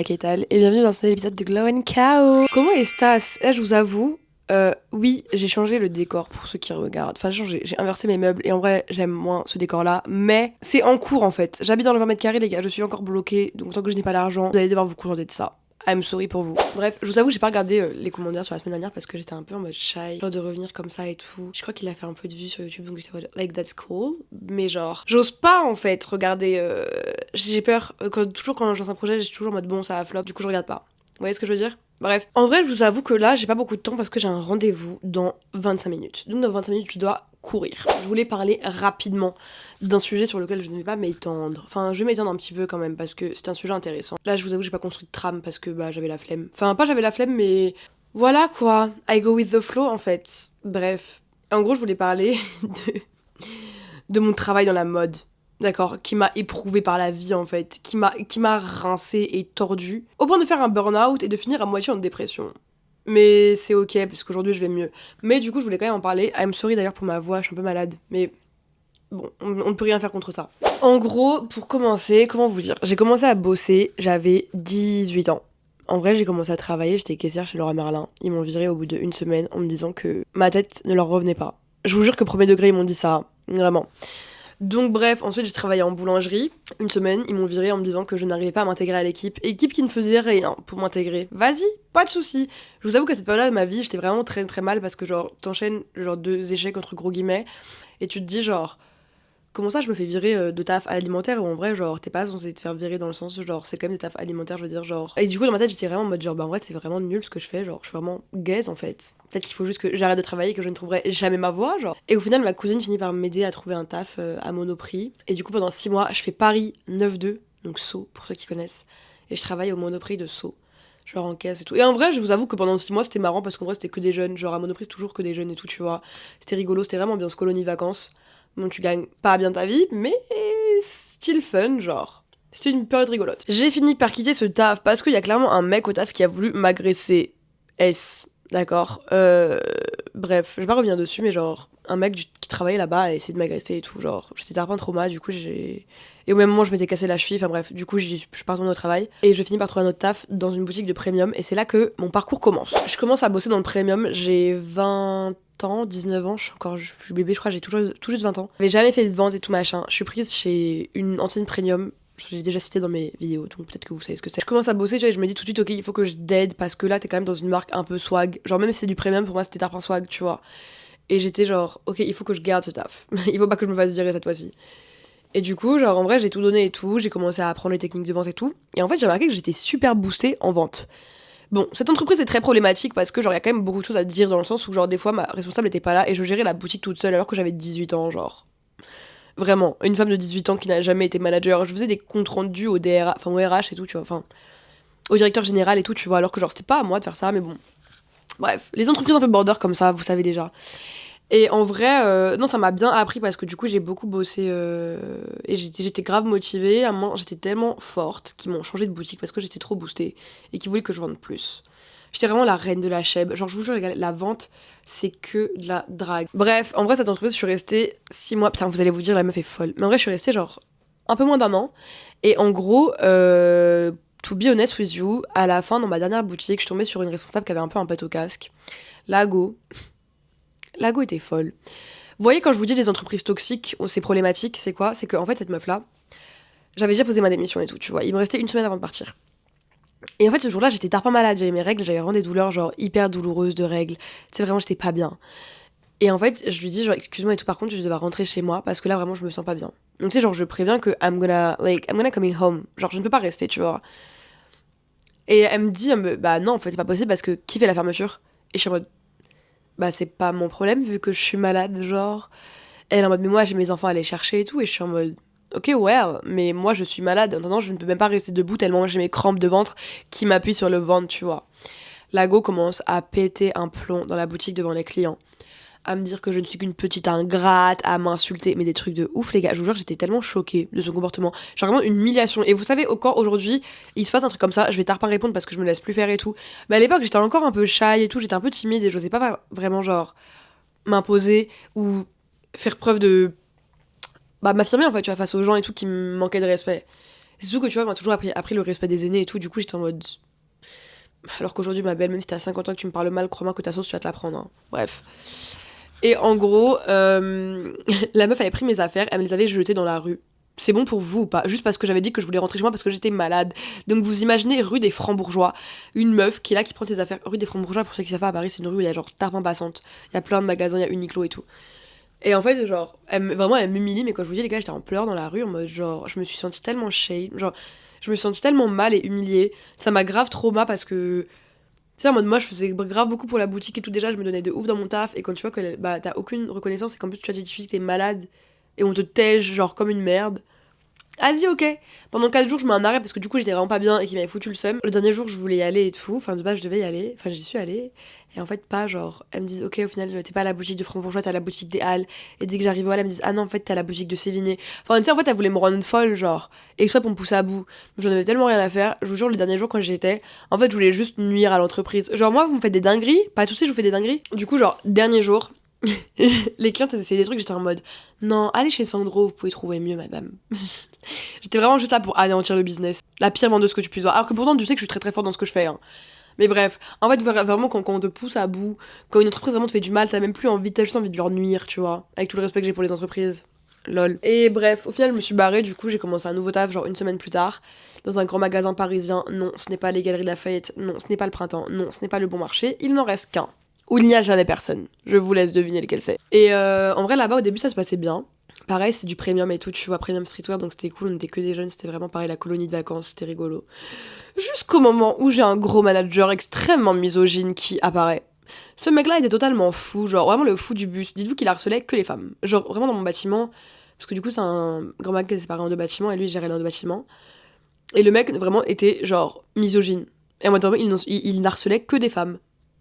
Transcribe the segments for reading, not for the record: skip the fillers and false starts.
Hola, ¿qué tal? Et bienvenue dans ce nouvel épisode de Glow and Cow. Comment estás? Là, je vous avoue, oui, j'ai changé le décor pour ceux qui regardent. Enfin, j'ai inversé mes meubles et en vrai, j'aime moins ce décor-là. Mais c'est en cours en fait. J'habite dans le 20 mètres carrés, les gars, je suis encore bloquée. Donc, tant que je n'ai pas l'argent, vous allez devoir vous contenter de ça. I'm sorry pour vous. Bref, je vous avoue, j'ai pas regardé les commentaires sur la semaine dernière parce que j'étais un peu en mode shy. Genre de revenir comme ça et tout. Je crois qu'il a fait un peu de vues sur YouTube donc j'étais en mode like that's cool. Mais genre, j'ose pas en fait regarder. J'ai peur. Toujours quand je lance un projet, j'ai toujours en mode bon, ça va flop. Du coup, je regarde pas. Vous voyez ce que je veux dire? Bref, en vrai, je vous avoue que là, j'ai pas beaucoup de temps parce que j'ai un rendez-vous dans 25 minutes. Donc, dans 25 minutes, je dois courir. Je voulais parler rapidement d'un sujet sur lequel je ne vais pas m'étendre. Enfin, je vais m'étendre un petit peu quand même parce que c'est un sujet intéressant. Là, je vous avoue, j'ai pas construit de trame parce que bah j'avais la flemme. Enfin, pas j'avais la flemme, mais voilà quoi. I go with the flow en fait. Bref. En gros, je voulais parler de mon travail dans la mode. D'accord, qui m'a éprouvée par la vie en fait, qui m'a rincée et tordue, au point de faire un burn-out et de finir à moitié en dépression. Mais c'est ok, parce qu'aujourd'hui je vais mieux. Mais du coup, je voulais quand même en parler. I'm sorry d'ailleurs pour ma voix, je suis un peu malade, mais bon, on ne peut rien faire contre ça. En gros, pour commencer, comment vous dire, j'ai commencé à bosser, j'avais 18 ans. En vrai, j'ai commencé à travailler, j'étais caissière chez Leroy Merlin. Ils m'ont virée au bout d'une semaine en me disant que ma tête ne leur revenait pas. Je vous jure que premier degré, ils m'ont dit ça, vraiment. Donc bref, ensuite j'ai travaillé en boulangerie. Une semaine, ils m'ont viré en me disant que je n'arrivais pas à m'intégrer à l'équipe. Équipe qui ne faisait rien pour m'intégrer. Vas-y, pas de souci. Je vous avoue qu'à cette période-là de ma vie, j'étais vraiment très très mal parce que genre t'enchaînes genre 2 échecs entre gros guillemets et tu te dis genre comment ça je me fais virer de taf alimentaire ou en vrai genre t'es pas censé te faire virer dans le sens genre c'est quand même des tafs alimentaires je veux dire genre et du coup dans ma tête j'étais vraiment en mode genre bah en vrai c'est vraiment nul ce que je fais genre je suis vraiment gaze en fait peut-être qu'il faut juste que j'arrête de travailler que je ne trouverai jamais ma voie genre et au final ma cousine finit par m'aider à trouver un taf à Monoprix et du coup pendant 6 mois je fais Paris 9-2 donc Sceaux pour ceux qui connaissent et je travaille au Monoprix de Sceaux genre en caisse et tout. Et en vrai, je vous avoue que pendant 6 mois, c'était marrant parce qu'en vrai, c'était que des jeunes. Genre à Monoprix, c'est toujours que des jeunes et tout, tu vois. C'était rigolo, c'était vraiment bien ce colonie vacances. Bon, tu gagnes pas bien ta vie, mais still fun, genre. C'était une période rigolote. J'ai fini par quitter ce taf parce qu'il y a clairement un mec au taf qui a voulu m'agresser. D'accord. Bref, je vais pas revenir dessus, mais genre, un mec qui travaillait là-bas a essayé de m'agresser et tout. Genre, j'étais tarpin trauma, du coup, j'ai. Et au même moment, je m'étais cassé la cheville, enfin bref, du coup, je suis pas retournée au travail. Et je finis par trouver un autre taf dans une boutique de premium, et c'est là que mon parcours commence. Je commence à bosser dans le premium, j'ai 20 ans, 19 ans, je suis bébé, je crois, j'ai tout juste 20 ans. J'avais jamais fait de vente et tout machin. Je suis prise chez une enseigne premium. J'ai déjà cité dans mes vidéos, donc peut-être que vous savez ce que c'est. Je commence à bosser, tu vois, et je me dis tout de suite, ok, il faut que je d'aide parce que là, t'es quand même dans une marque un peu swag. Genre, même si c'est du premium, pour moi, c'était tarpin swag, tu vois. Et j'étais genre, ok, il faut que je garde ce taf. Il faut pas que je me fasse virer cette fois-ci. Et du coup, genre, en vrai, j'ai tout donné et tout. J'ai commencé à apprendre les techniques de vente et tout. Et en fait, j'ai remarqué que j'étais super boostée en vente. Bon, cette entreprise est très problématique parce que, genre, il y a quand même beaucoup de choses à dire dans le sens où, genre, des fois, ma responsable était pas là et je gérais la boutique toute seule alors que j'avais 18 ans, genre. Vraiment, une femme de 18 ans qui n'a jamais été manager. Je faisais des comptes rendus au DRH, enfin au RH et tout, tu vois, enfin au directeur général et tout, tu vois, alors que genre c'était pas à moi de faire ça, mais bon. Bref, les entreprises un peu border comme ça, vous savez déjà. Et en vrai, non, ça m'a bien appris parce que du coup j'ai beaucoup bossé et j'étais grave motivée. À un moment, j'étais tellement forte qu'ils m'ont changé de boutique parce que j'étais trop boostée et qu'ils voulaient que je vende plus. J'étais vraiment la reine de la chèvre. Genre, je vous jure, les gars, la vente, c'est que de la drague. Bref, en vrai, cette entreprise, je suis restée 6 mois. Putain, vous allez vous dire, la meuf est folle. Mais en vrai, je suis restée genre un peu moins d'un an. Et en gros, to be honest with you, à la fin, dans ma dernière boutique, je suis tombée sur une responsable qui avait un peu un pet au casque. Lago. Lago était folle. Vous voyez, quand je vous dis les entreprises toxiques, c'est problématique, c'est quoi? C'est qu'en fait, cette meuf-là, j'avais déjà posé ma démission et tout, tu vois. Il me restait une semaine avant de partir. Et en fait, ce jour-là, j'étais tarpin malade, j'avais mes règles, j'avais vraiment des douleurs, genre, hyper douloureuses de règles. Tu sais, vraiment, j'étais pas bien. Et en fait, je lui dis, genre, excuse-moi et tout, par contre, je devais rentrer chez moi, parce que là, vraiment, je me sens pas bien. Donc, tu sais, genre, je préviens que I'm gonna coming home. Genre, je ne peux pas rester, tu vois. Et elle me dit, bah non, en fait, c'est pas possible, parce que qui fait la fermeture? Et je suis en mode, bah, c'est pas mon problème, vu que je suis malade, genre. Et elle est en mode, mais moi, j'ai mes enfants à aller chercher et tout, et je suis en mode, ok, well, mais moi je suis malade. En attendant, je ne peux même pas rester debout tellement j'ai mes crampes de ventre qui m'appuient sur le ventre, tu vois. Lago commence à péter un plomb dans la boutique devant les clients. À me dire que je ne suis qu'une petite ingrate, à m'insulter, mais des trucs de ouf, les gars. Je vous jure que j'étais tellement choquée de son comportement. Genre vraiment une humiliation. Et vous savez, encore aujourd'hui, il se passe un truc comme ça, je vais tard pas répondre parce que je me laisse plus faire et tout. Mais à l'époque, j'étais encore un peu shy et tout, j'étais un peu timide et j'osais pas vraiment, genre, m'imposer ou faire preuve de. Bah, m'affirmer en fait, tu vois, face aux gens et tout qui me manquaient de respect. C'est surtout que tu vois, on m'a toujours appris le respect des aînés et tout, du coup j'étais en mode. Alors qu'aujourd'hui, ma belle, même si t'as 50 ans que tu me parles mal, crois-moi que ta sauce, tu vas te la prendre. Hein. Bref. Et en gros, la meuf avait pris mes affaires, elle me les avait jetées dans la rue. C'est bon pour vous ou pas? Juste parce que j'avais dit que je voulais rentrer chez moi parce que j'étais malade. Donc vous imaginez rue des Francs-Bourgeois, une meuf qui est là, qui prend tes affaires. Rue des Francs-Bourgeois, pour ceux qui savent pas, à Paris, c'est une rue où il y a genre tarpin passante. Il y a plein de magasins, il y a Uniqlo et tout. Et en fait, genre, vraiment, elle m'humilie, mais quand je vous dis, les gars, j'étais en pleurs dans la rue, en mode, genre, je me suis sentie tellement shame, genre, je me suis sentie tellement mal et humiliée. Ça m'a grave trauma parce que, tu sais, en mode, moi, je faisais grave beaucoup pour la boutique et tout, déjà, je me donnais de ouf dans mon taf, et quand tu vois que, bah, t'as aucune reconnaissance, et qu'en plus, tu as des difficultés, t'es malade, et on te tège, genre, comme une merde. Vas-y, ok. Pendant 4 jours, je mets un arrêt parce que du coup, j'étais vraiment pas bien et qu'il m'avait foutu le seum. Le dernier jour, je voulais y aller et tout. Enfin, de base, je devais y aller. Enfin, j'y suis allée. Et en fait, pas genre. Elles me disent, ok, au final, t'es pas à la boutique de Franc-Bourgeois, t'es à la boutique des Halles. Et dès que j'arrive au Halles, elles me disent, ah non, en fait, t'es à la boutique de Sévigné. Enfin, tu sais, en fait, elles voulaient me rendre folle, genre. Exprès pour me pousser à bout. J'en avais tellement rien à faire. Je vous jure, les derniers jours, quand j'y étais, en fait, je voulais juste nuire à l'entreprise. Genre, moi, vous me faites des dingueries. Pas tous, je vous fais des dingueries. Du coup, genre, dernier jour. Les clientes essayaient des trucs, j'étais en mode non, allez chez Sandro, vous pouvez trouver mieux, madame. J'étais vraiment juste là pour anéantir le business. La pire vendeuse que tu puisses voir. Alors que pourtant, tu sais que je suis très très forte dans ce que je fais. Hein. Mais bref, en fait, vraiment, quand on te pousse à bout, quand une entreprise vraiment te fait du mal, t'as même plus envie, t'as juste envie de leur nuire, tu vois. Avec tout le respect que j'ai pour les entreprises. Lol. Et bref, au final, je me suis barrée, du coup, j'ai commencé un nouveau taf, genre une semaine plus tard, dans un grand magasin parisien. Non, ce n'est pas les Galeries Lafayette. Non, ce n'est pas le Printemps. Non, ce n'est pas le Bon Marché. Il n'en reste qu'un. Où il n'y a jamais personne. Je vous laisse deviner lequel c'est. Et en vrai, là-bas, au début, ça se passait bien. Pareil, c'est du premium et tout, tu vois, premium streetwear, donc c'était cool, on était que des jeunes, c'était vraiment pareil, la colonie de vacances, c'était rigolo. Jusqu'au moment où j'ai un gros manager extrêmement misogyne qui apparaît. Ce mec-là était totalement fou, genre vraiment le fou du bus. Dites-vous qu'il harcelait que les femmes. Genre vraiment dans mon bâtiment, parce que du coup c'est un grand magasin qui est séparé en 2 bâtiments, et lui il gérait l'un des bâtiments. Et le mec vraiment était genre misogyne. Et en mode vraiment, il n'harcelait que des femmes.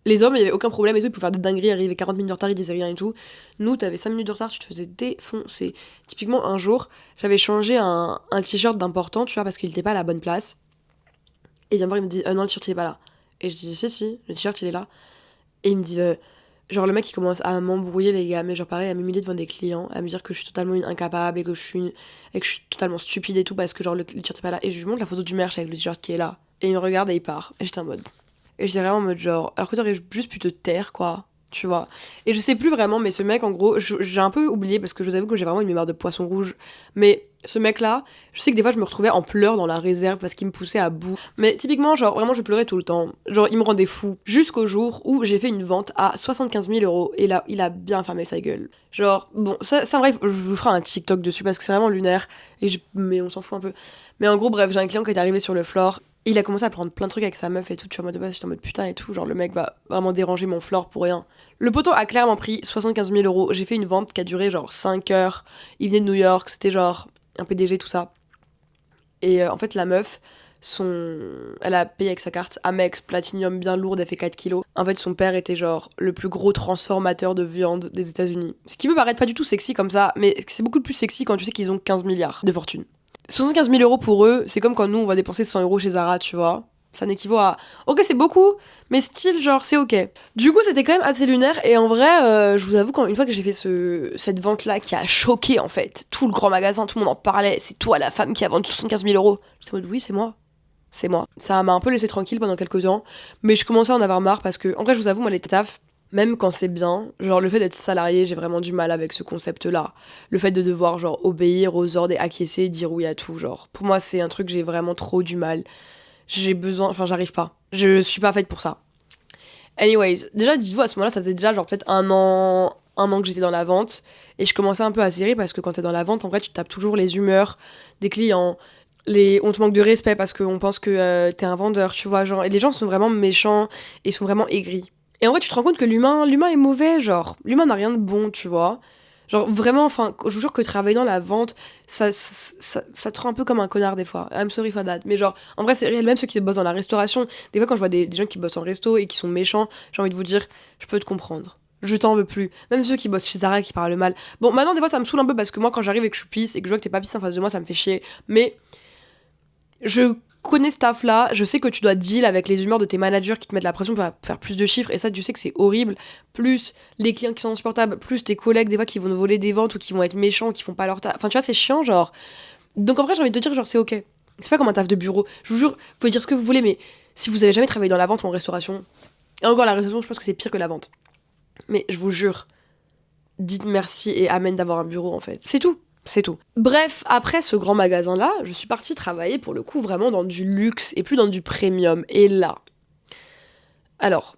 Les hommes, il y avait aucun problème et tout, ils pouvaient faire des dingueries, arriver 40 minutes de retard, ils disaient rien et tout. Nous, t'avais 5 minutes de retard, tu te faisais défoncer. Typiquement, un jour, j'avais changé un t-shirt d'important, tu vois, parce qu'il était pas à la bonne place. Et il vient me voir, il me dit, non, le t-shirt il est pas là. Et je dis, si, le t-shirt il est là. Et il me dit, genre le mec il commence à m'embrouiller, les gars, mais genre pareil, à m'humilier devant des clients, à me dire que je suis totalement incapable et que je suis totalement stupide et tout, parce que genre le t-shirt est pas là. Et je lui montre la photo du merch avec le t-shirt qui est là. Et il me regarde et il part. Et j'étais en mode. Et j'étais vraiment en mode genre, alors que t'aurais juste pu te taire, quoi, tu vois. Et je sais plus vraiment, mais ce mec, en gros, j'ai un peu oublié parce que je vous avoue que j'ai vraiment une mémoire de poisson rouge. Mais ce mec-là, je sais que des fois je me retrouvais en pleurs dans la réserve parce qu'il me poussait à bout. Mais typiquement, genre, vraiment, je pleurais tout le temps. Genre, il me rendait fou. Jusqu'au jour où j'ai fait une vente à 75 000 euros. Et là, il a bien fermé sa gueule. Genre, bon, ça bref, je vous ferai un TikTok dessus parce que c'est vraiment lunaire. Mais on s'en fout un peu. Mais en gros, bref, j'ai un client qui est arrivé sur le floor. Il a commencé à prendre plein de trucs avec sa meuf et tout, tu vois, en mode de base, j'étais en mode putain et tout, genre le mec va vraiment déranger mon floor pour rien. Le poteau a clairement pris 75 000 euros, j'ai fait une vente qui a duré genre 5 heures, il venait de New York, c'était genre un PDG, tout ça. Et en fait, la meuf, elle a payé avec sa carte Amex Platinum bien lourde, elle fait 4 kilos. En fait, son père était genre le plus gros transformateur de viande des États-Unis. Ce qui peut paraître pas du tout sexy comme ça, mais c'est beaucoup plus sexy quand tu sais qu'ils ont 15 milliards de fortune. 75 000 euros pour eux, c'est comme quand nous on va dépenser 100 euros chez Zara, tu vois. Ça n'équivaut à. Ok, c'est beaucoup, mais style, genre, c'est ok. Du coup, c'était quand même assez lunaire, et en vrai, je vous avoue, une fois que j'ai fait cette vente-là qui a choqué en fait, tout le grand magasin, tout le monde en parlait, c'est toi la femme qui a vendu 75 000 euros. J'étais en mode, oui, c'est moi. C'est moi. Ça m'a un peu laissé tranquille pendant quelques temps, mais je commençais à en avoir marre parce que, en vrai, je vous avoue, moi, les tafs, même quand c'est bien, genre le fait d'être salarié, j'ai vraiment du mal avec ce concept-là. Le fait de devoir genre obéir aux ordres et acquiescer, dire oui à tout, genre. Pour moi, c'est un truc que j'ai vraiment trop du mal. J'ai besoin, enfin j'arrive pas. Je suis pas faite pour ça. Anyways, déjà dites-vous à ce moment-là, ça faisait déjà genre peut-être un an que j'étais dans la vente et je commençais un peu à serrer parce que quand t'es dans la vente, en vrai, tu tapes toujours les humeurs des clients. On te manque de respect parce qu'on pense que t'es un vendeur, tu vois, genre. Et les gens sont vraiment méchants et sont vraiment aigris. Et en vrai, tu te rends compte que l'humain est mauvais, genre. L'humain n'a rien de bon, tu vois. Genre, vraiment, enfin, je vous jure que travailler dans la vente, ça te rend un peu comme un connard des fois. I'm sorry for that. Mais genre, en vrai, c'est réel. Même ceux qui bossent dans la restauration, des fois, quand je vois des gens qui bossent en resto et qui sont méchants, j'ai envie de vous dire, je peux te comprendre. Je t'en veux plus. Même ceux qui bossent chez Zara, qui parlent mal. Bon, maintenant, des fois, ça me saoule un peu parce que moi, quand j'arrive et que je suis pisse et que je vois que t'es pas pisse en face de moi, ça me fait chier. Mais je connais ce taf-là, je sais que tu dois deal avec les humeurs de tes managers qui te mettent la pression pour faire plus de chiffres, et ça, tu sais que c'est horrible. Plus les clients qui sont insupportables, plus tes collègues, des fois, qui vont nous voler des ventes ou qui vont être méchants, qui font pas leur taf. Enfin, tu vois, c'est chiant, genre. Donc en vrai, j'ai envie de te dire, genre, c'est ok. C'est pas comme un taf de bureau. Je vous jure, vous pouvez dire ce que vous voulez, mais si vous avez jamais travaillé dans la vente ou en restauration, et encore la restauration, je pense que c'est pire que la vente. Mais je vous jure, dites merci et amen d'avoir un bureau en fait. C'est tout. C'est tout. Bref, après ce grand magasin-là, je suis partie travailler pour le coup vraiment dans du luxe et plus dans du premium. Et là, alors,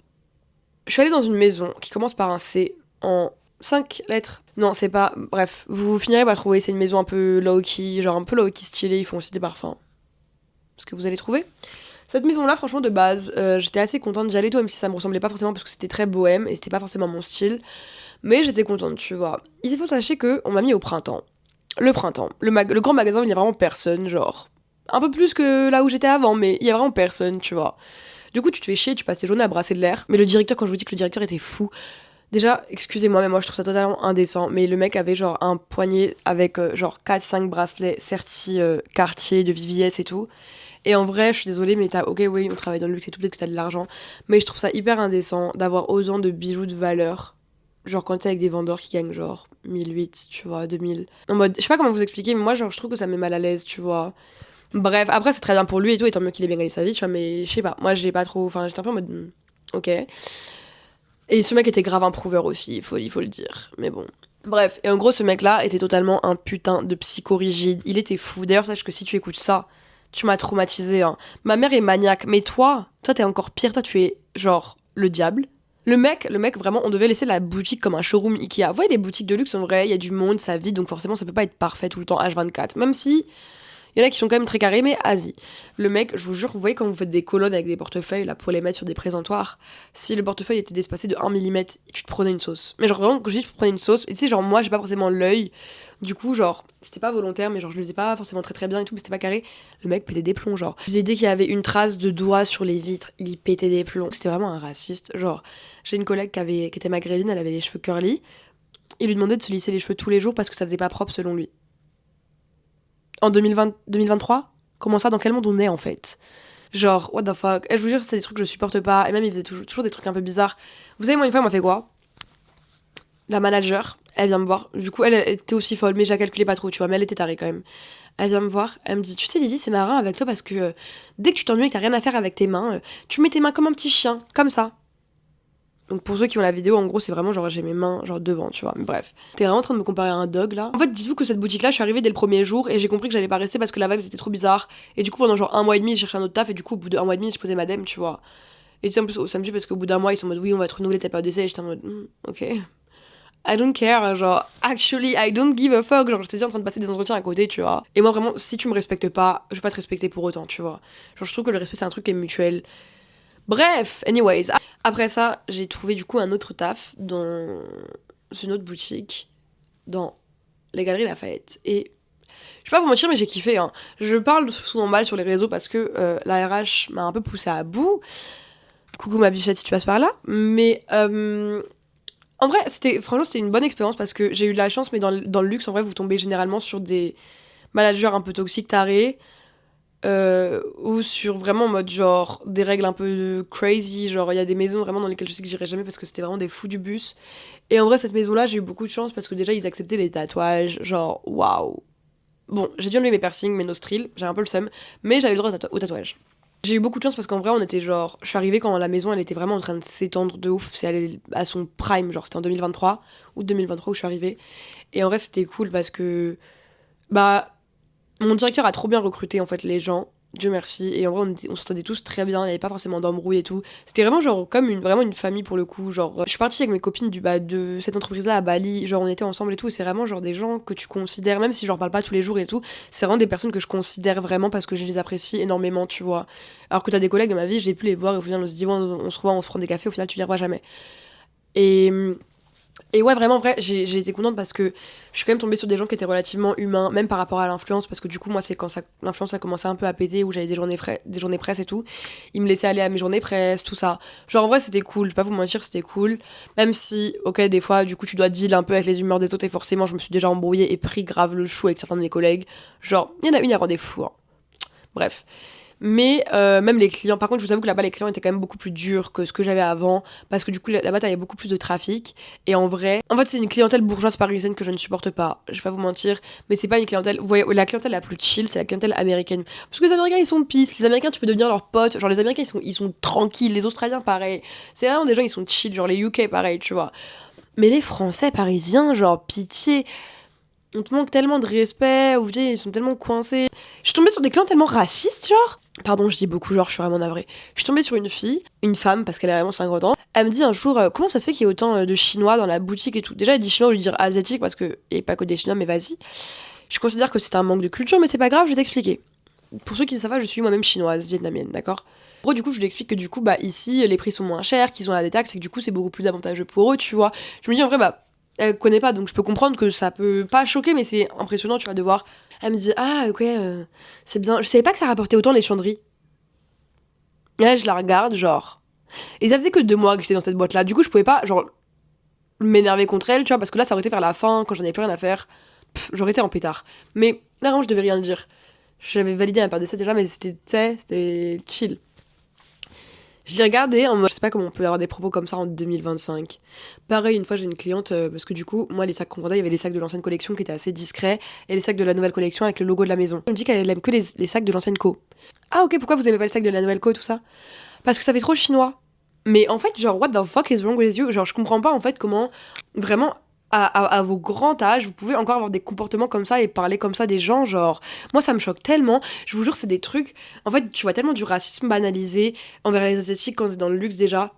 je suis allée dans une maison qui commence par un C en 5 lettres. Non, c'est pas... Bref, vous finirez par trouver, c'est une maison un peu low-key, genre un peu low-key stylée, ils font aussi des parfums. Ce que vous allez trouver. Cette maison-là, franchement, de base, j'étais assez contente d'y aller, tout, même si ça me ressemblait pas forcément parce que c'était très bohème et c'était pas forcément mon style. Mais j'étais contente, tu vois. Il faut sachez qu'on m'a mis au printemps. Le printemps. Le grand magasin, il y a vraiment personne, genre. Un peu plus que là où j'étais avant, mais il y a vraiment personne, tu vois. Du coup, tu te fais chier, tu passes tes journées à brasser de l'air. Mais le directeur, quand je vous dis que le directeur était fou, déjà, excusez-moi, mais moi je trouve ça totalement indécent. Mais le mec avait genre un poignet avec genre 4-5 bracelets sertis Cartier, de VVS et tout. Et en vrai, je suis désolée, mais ok, oui, on travaille dans le luxe et tout, peut-être que t'as de l'argent. Mais je trouve ça hyper indécent d'avoir autant de bijoux de valeur. Genre quand t'es avec des vendeurs qui gagnent genre 1008, tu vois, 2000. En mode, je sais pas comment vous expliquer, mais moi genre je trouve que ça me met mal à l'aise, tu vois. Bref, après c'est très bien pour lui et tout, et tant mieux qu'il ait bien gagné sa vie, tu vois, mais je sais pas, moi j'ai pas trop, enfin j'étais un peu en mode, ok. Et ce mec était grave un prouveur aussi, il faut le dire, mais bon. Bref, et en gros ce mec-là était totalement un putain de psychorigide, il était fou. D'ailleurs sache que si tu écoutes ça, tu m'as traumatisé, hein. Ma mère est maniaque, mais toi t'es encore pire, toi tu es genre le diable. Le mec, vraiment, on devait laisser la boutique comme un showroom Ikea. Vous voyez, des boutiques de luxe, en vrai, il y a du monde, ça vit, donc forcément, ça peut pas être parfait tout le temps, H24. Même si, il y en a qui sont quand même très carrés, mais Asie. Le mec, je vous jure, vous voyez quand vous faites des colonnes avec des portefeuilles, là, pour les mettre sur des présentoirs, si le portefeuille était espacé de 1 millimètre, tu te prenais une sauce. Mais genre, vraiment, quand je dis tu te prenais une sauce, et tu sais, genre, moi, j'ai pas forcément l'œil, du coup, genre, c'était pas volontaire, mais genre, je le faisais pas forcément très très bien et tout, mais c'était pas carré. Le mec pétait des plombs, genre. Dès qu'il y avait une trace de doigt sur les vitres, il pétait des plombs. C'était vraiment un raciste. Genre, j'ai une collègue qui était maghrébine, elle avait les cheveux curly. Il lui demandait de se lisser les cheveux tous les jours parce que ça faisait pas propre selon lui. En 2023 Comment ça, dans quel monde on est en fait? Genre, what the fuck? Et je vous jure, c'est des trucs que je supporte pas. Et même, il faisait toujours des trucs un peu bizarres. Vous savez, moi, une fois, il m'a fait quoi? La manager, elle vient me voir. Du coup, elle était aussi folle, mais je la calculais pas trop, tu vois. Mais elle était tarée quand même. Elle vient me voir, elle me dit, tu sais, Lily, c'est marrant avec toi parce que dès que tu t'ennuies et que t'as rien à faire avec tes mains, tu mets tes mains comme un petit chien, comme ça. Donc pour ceux qui ont la vidéo, en gros, c'est vraiment genre j'ai mes mains genre devant, tu vois. Mais bref. T'es vraiment en train de me comparer à un dog là. En fait, dites-vous que cette boutique là, je suis arrivée dès le premier jour et j'ai compris que j'allais pas rester parce que la vibe c'était trop bizarre. Et du coup, pendant genre un mois et demi, je cherchais un autre taf et du coup, au bout d'un mois et demi, je posais ma dème, tu vois. Et tu sais, en plus, ça me fait parce qu'au bout d'un mois, ils sont en mode oui, on va te renouveler ta période d'essai. Et j'étais en mode ok. I don't care, genre, actually, I don't give a fuck. Genre, j'étais déjà en train de passer des entretiens à côté, tu vois. Et moi, vraiment, si tu me respectes pas, je vais pas te respecter pour autant, tu vois. Genre, je trouve que le respect, c'est un truc qui est mutuel. Bref, anyways. Après ça, j'ai trouvé du coup un autre taf dans une autre boutique, dans les Galeries Lafayette. Et je vais pas vous mentir, mais j'ai kiffé, hein. Je parle souvent mal sur les réseaux parce que la RH m'a un peu poussée à bout. Coucou ma bichette si tu passes par là. Mais en vrai, franchement, c'était une bonne expérience parce que j'ai eu de la chance, mais dans le luxe, en vrai, vous tombez généralement sur des managers un peu toxiques, tarés, ou sur vraiment en mode genre des règles un peu crazy. Genre, il y a des maisons vraiment dans lesquelles je sais que j'irai jamais parce que c'était vraiment des fous du bus. Et en vrai, cette maison-là, j'ai eu beaucoup de chance parce que déjà, ils acceptaient les tatouages. Genre, waouh. Bon, j'ai dû enlever mes piercings, mes nostrils, j'ai un peu le seum, mais j'avais le droit au tatouage. J'ai eu beaucoup de chance parce qu'en vrai, on était genre. Je suis arrivée quand la maison, elle était vraiment en train de s'étendre de ouf. C'est allé à son prime, genre c'était en 2023, août 2023 où je suis arrivée. Et en vrai, c'était cool parce que. Bah. Mon directeur a trop bien recruté en fait les gens. Dieu merci. Et en vrai, on s'entendait tous très bien. Il n'y avait pas forcément d'embrouille et tout. C'était vraiment genre comme vraiment une famille pour le coup. Genre, je suis partie avec mes copines de cette entreprise-là à Bali. Genre, on était ensemble et tout. Et c'est vraiment genre des gens que tu considères, même si je leur parle pas tous les jours et tout. C'est vraiment des personnes que je considère vraiment parce que je les apprécie énormément, tu vois. Alors que t'as des collègues de ma vie, j'ai pu les voir et au final, on se dit, ouais, on se revoit, on se prend des cafés. Au final, tu les revois jamais. Et ouais, vraiment, vrai, j'ai été contente parce que je suis quand même tombée sur des gens qui étaient relativement humains, même par rapport à l'influence, parce que du coup, moi, c'est quand l'influence a commencé un peu à péter, où j'avais des journées presse et tout. Ils me laissaient aller à mes journées presse, tout ça. Genre, en vrai, c'était cool, je vais pas vous mentir, c'était cool. Même si, ok, des fois, du coup, tu dois deal un peu avec les humeurs des autres, et forcément, je me suis déjà embrouillée et pris grave le chou avec certains de mes collègues. Genre, il y en a une, elle rendait fou, hein. Bref. Mais même les clients, par contre, je vous avoue que là-bas, les clients étaient quand même beaucoup plus durs que ce que j'avais avant, parce que du coup, là-bas, il y a beaucoup plus de trafic. Et en vrai, c'est une clientèle bourgeoise parisienne que je ne supporte pas. Je vais pas vous mentir, mais c'est pas une clientèle. Vous voyez, la clientèle la plus chill, c'est la clientèle américaine. Parce que les Américains, ils sont pisses. Les Américains, tu peux devenir leurs potes. Genre, les Américains, ils sont tranquilles. Les Australiens, pareil. C'est vraiment des gens, ils sont chill. Genre, les UK, pareil, tu vois. Mais les Français parisiens, genre, pitié. On te manque tellement de respect, ou ils sont tellement coincés. Je suis tombée sur des clients tellement racistes, genre. Pardon, je dis beaucoup, genre, je suis vraiment navrée. Je suis tombée sur une femme, parce qu'elle a vraiment 50 ans. Elle me dit un jour, comment ça se fait qu'il y ait autant de Chinois dans la boutique et tout. Déjà, elle dit Chinois, au lieu de dire asiatique, parce qu'il n'y a pas que des Chinois, mais vas-y. Je considère que c'est un manque de culture, mais c'est pas grave, je vais t'expliquer. Pour ceux qui ne savent pas, je suis moi-même chinoise, vietnamienne, d'accord? En gros, du coup, je lui explique que du coup, bah, ici, les prix sont moins chers, qu'ils ont la détaxe, et que du coup, c'est beaucoup plus avantageux pour eux, tu vois. Je me dis, en vrai, bah, elle connaît pas, donc je peux comprendre que ça peut pas choquer, mais c'est impressionnant, tu vas de voir. Elle me dit, ah, ok, c'est bien. Je savais pas que ça rapportait autant les chanderies. Et là, je la regarde, genre. Et ça faisait que 2 mois que j'étais dans cette boîte-là. Du coup, je pouvais pas, genre, m'énerver contre elle, tu vois, parce que là, ça aurait été vers la fin, quand j'en avais plus rien à faire. J'aurais été en pétard. Mais là, vraiment, je devais rien dire. J'avais validé ma période d'essai déjà, mais c'était, tu sais, c'était chill. Je l'ai regardé en mode, je sais pas comment on peut avoir des propos comme ça en 2025. Pareil, une fois j'ai une cliente, parce que du coup, moi les sacs qu'on vendait, il y avait des sacs de l'ancienne collection qui étaient assez discrets, et les sacs de la nouvelle collection avec le logo de la maison. Elle me dit qu'elle aime que les sacs de l'ancienne co. Ah ok, pourquoi vous aimez pas le sac de la nouvelle co, tout ça? Parce que ça fait trop chinois. Mais en fait, genre, what the fuck is wrong with you? Genre, je comprends pas en fait comment, vraiment, à vos grands âges, vous pouvez encore avoir des comportements comme ça et parler comme ça des gens, genre, moi ça me choque tellement, je vous jure, c'est des trucs, en fait, tu vois tellement du racisme banalisé envers les Asiatiques quand t'es dans le luxe déjà.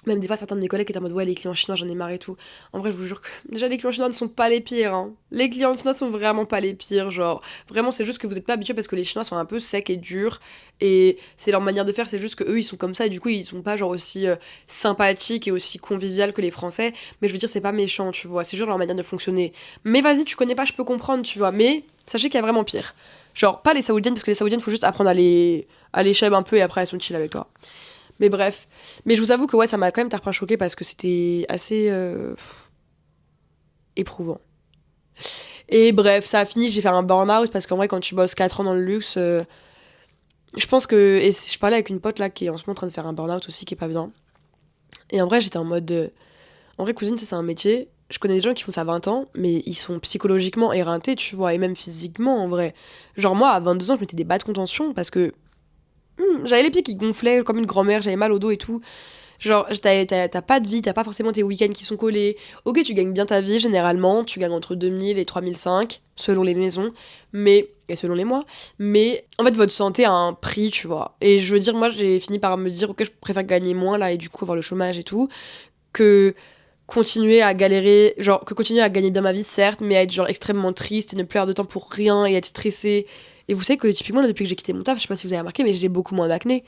Même des fois, certains de mes collègues étaient en mode ouais, les clients chinois, j'en ai marre et tout. En vrai, je vous jure que déjà, les clients chinois ne sont pas les pires. Hein. Les clients chinois sont vraiment pas les pires. Genre, vraiment, c'est juste que vous êtes pas habitués parce que les Chinois sont un peu secs et durs. Et c'est leur manière de faire, c'est juste que eux ils sont comme ça. Et du coup, ils sont pas genre aussi sympathiques et aussi conviviales que les Français. Mais je veux dire, c'est pas méchant, tu vois. C'est juste leur manière de fonctionner. Mais vas-y, tu connais pas, je peux comprendre, tu vois. Mais sachez qu'il y a vraiment pire. Genre, pas les Saoudiennes, parce que les Saoudiennes, faut juste apprendre à les chèvre un peu et après elles sont chill avec toi. Mais bref. Mais je vous avoue que ouais, ça m'a quand même tarpin choqué parce que c'était assez éprouvant. Et bref, ça a fini, j'ai fait un burn-out parce qu'en vrai, quand tu bosses 4 ans dans le luxe, je pense que. Et je parlais avec une pote là qui est en ce moment en train de faire un burn-out aussi, qui est pas bien. Et en vrai, j'étais en mode. En vrai, cousine, ça c'est un métier. Je connais des gens qui font ça à 20 ans, mais ils sont psychologiquement éreintés, tu vois, et même physiquement en vrai. Genre, moi, à 22 ans, je mettais des bas de contention parce que j'avais les pieds qui gonflaient comme une grand-mère, j'avais mal au dos et tout. Genre, t'as pas de vie, t'as pas forcément tes week-ends qui sont collés. Ok, tu gagnes bien ta vie généralement, tu gagnes entre 2000 et 3005, selon les maisons, mais et selon les mois. Mais en fait, votre santé a un prix, tu vois. Et je veux dire, moi, j'ai fini par me dire, ok, je préfère gagner moins là et du coup avoir le chômage et tout, que continuer à galérer, genre, que continuer à gagner bien ma vie, certes, mais à être genre extrêmement triste et ne plus avoir de temps pour rien et être stressée. Et vous savez que typiquement, là, depuis que j'ai quitté mon taf, je sais pas si vous avez remarqué, mais j'ai beaucoup moins d'acné.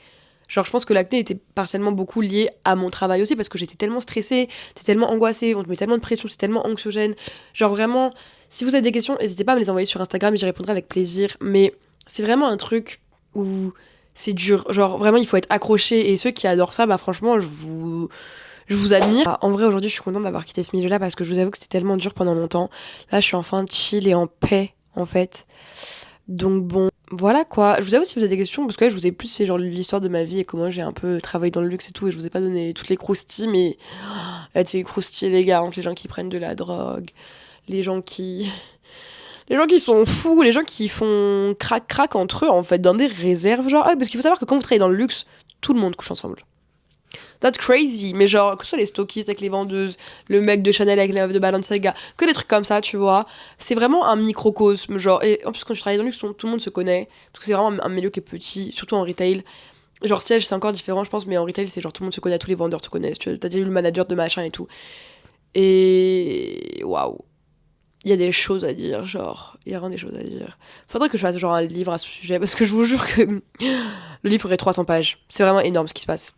Genre, je pense que l'acné était partiellement beaucoup lié à mon travail aussi, parce que j'étais tellement stressée, t'es tellement angoissée, on te met tellement de pression, c'est tellement anxiogène. Genre, vraiment, si vous avez des questions, n'hésitez pas à me les envoyer sur Instagram et j'y répondrai avec plaisir. Mais c'est vraiment un truc où c'est dur. Genre, vraiment, il faut être accroché. Et ceux qui adorent ça, bah, franchement, je vous admire. En vrai, aujourd'hui, je suis contente d'avoir quitté ce milieu-là parce que je vous avoue que c'était tellement dur pendant longtemps. Là, je suis enfin chill et en paix, en fait. Donc bon, voilà quoi. Je vous avoue si vous avez des questions, parce que là, je vous ai plus fait genre l'histoire de ma vie et comment j'ai un peu travaillé dans le luxe et tout, et je vous ai pas donné toutes les croustilles, mais c'est croustilles les gars, entre les gens qui prennent de la drogue, les gens qui... Les gens qui sont fous, les gens qui font crac-crac entre eux, en fait, dans des réserves, genre... Ah, parce qu'il faut savoir que quand vous travaillez dans le luxe, tout le monde couche ensemble. That's crazy, mais genre, que ce soit les stockistes avec les vendeuses, le mec de Chanel avec les meufs de Balenciaga, que des trucs comme ça, tu vois. C'est vraiment un microcosme, genre, et en plus, quand tu travailles dans le luxe, tout le monde se connaît, parce que c'est vraiment un milieu qui est petit, surtout en retail. Genre, siège, c'est encore différent, je pense, mais en retail, c'est genre, tout le monde se connaît, tous les vendeurs se connaissent, tu vois, t'as déjà eu le manager de machin et tout. Et. Waouh. Il y a des choses à dire, genre, il y a vraiment des choses à dire. Faudrait que je fasse genre un livre à ce sujet, parce que je vous jure que le livre ferait 300 pages. C'est vraiment énorme ce qui se passe.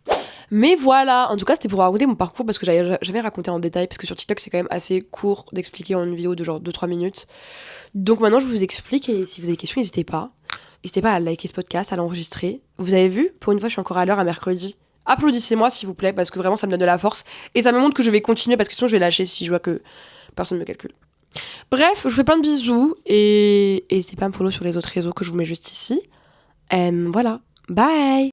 Mais voilà, en tout cas, c'était pour raconter mon parcours parce que j'avais raconté en détail, parce que sur TikTok, c'est quand même assez court d'expliquer en une vidéo de genre 2-3 minutes. Donc maintenant, je vous explique et si vous avez des questions, n'hésitez pas. N'hésitez pas à liker ce podcast, à l'enregistrer. Vous avez vu, pour une fois, je suis encore à l'heure à mercredi. Applaudissez-moi, s'il vous plaît, parce que vraiment, ça me donne de la force. Et ça me montre que je vais continuer, parce que sinon, je vais lâcher si je vois que personne ne me calcule. Bref, je vous fais plein de bisous et n'hésitez pas à me follow sur les autres réseaux que je vous mets juste ici. Voilà. Bye!